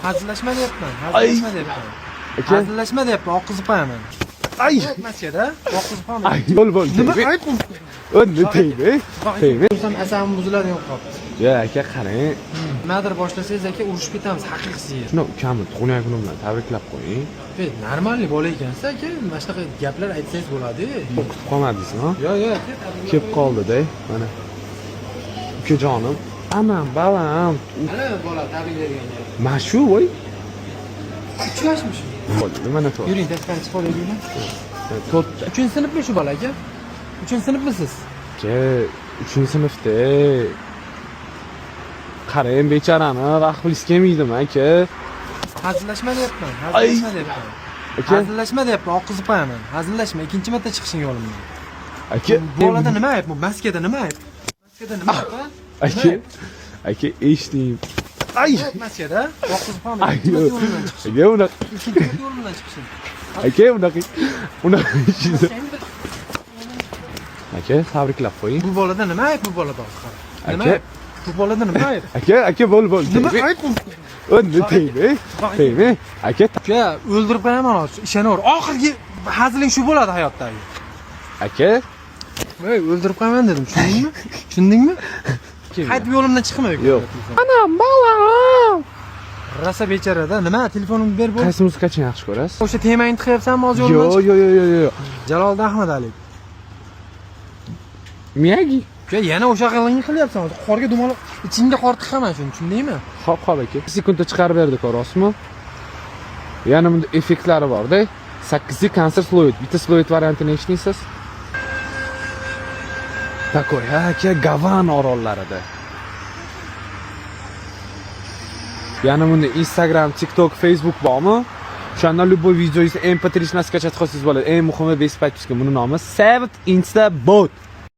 Hazillashma deyapman. Hazillashma deyapman. Hazillashma deyapman. Oqizib qo'yaman. Ay. Masjida, oqizib qo'yaman. Ay, bo'l. Nima ayb bu? O'nni tegdi. Tegdi. O'zim asabim buziladigan qolibdi. Ya, aka qarang. Nimadir boshlasangiz aka urushib ketamiz haqiqiysiga. Shuni ukamni tug'ilgan kuni bilan tabriklab qo'ying. Normalniy bola ekansiz aka, mana shunaqa gaplar aytsangiz bo'ladi. Kutib qolmadingizmi? Yo'q. Kelib qoldi-da, mana. Ukajonim, anam, balam. Mana bola tabriklaydigan. Mana shu voy. Uchrashmish. Bo'ldi, mana shu. Yuring, tashqariga chiqib olaylikmi? 3-sinfmi shu bola aka? 3-sinfmisiz? Ke, 3-sinfda. Qarang, bechorani rahmingiz kelmaydimi, aka? Hazillashma deyapman. Aka, Hazillashma deyapman. Oqizib qo'yaman. Hazillashma, ikkinchi marta chiqishing yo'limdan. aka, Bolada nima ayb? Bu maskada nima ayb? Maskada nima ayb? Aka, eshiting. Ay, maskada oqizib qo'yaman. Ay, Yo'limdan chiqishing. aka, uni, Ikkinchi marta yo'limdan chiqishing. aka, unaqa ishini. Aka, tabriklab qo'ying. Bu bolada nima ayb? Bu bolada hozir. Nima Aka, ayb? Bu bolada nima ayb? aka, bo'l. Nima ayb bu? O'nni tegdi. Tegdi. Aka, Aka, o'ldirib qo'yaman hozir. Ishonaver. Oxirgi hazling shu bo'ladi hayotdagi. aka, Voy, o'ldirib qo'yaman dedim. Tushundingmi? Tushundingmi? Qaytib yo'limdan chiqma. Yo'q. Anam, balam. Rasa bechorada nima telefonimni berib bo'l. Qaysi muzikachini yaxshi ko'rasiz? O'sha temangni tiqyapsanmi hozir yo'limdan? Yo'q. Jaloliddin Ahmadaliyev. Miyagi. Aka, yana o'sha qilingni qilyapsan hozir. Qorga dumaloq ichingga qor tiqaman shuni, tushundingmi? Xo'p, aka. Sekundda chiqarib berdik, rostmi? Yana bunda effektlari bor-da. 8 konser sloid, bitta sloid variantini eshitdingsiz? Takoy, aka, Gavan orollarida. Yana bunda Instagram, TikTok, Facebook bormi? O'shanda любой videoyingizni MP3 naskachат qilsangiz bo'ladi. Eng muhimi, bes подписка. Buning nomi Saved Insta Bot.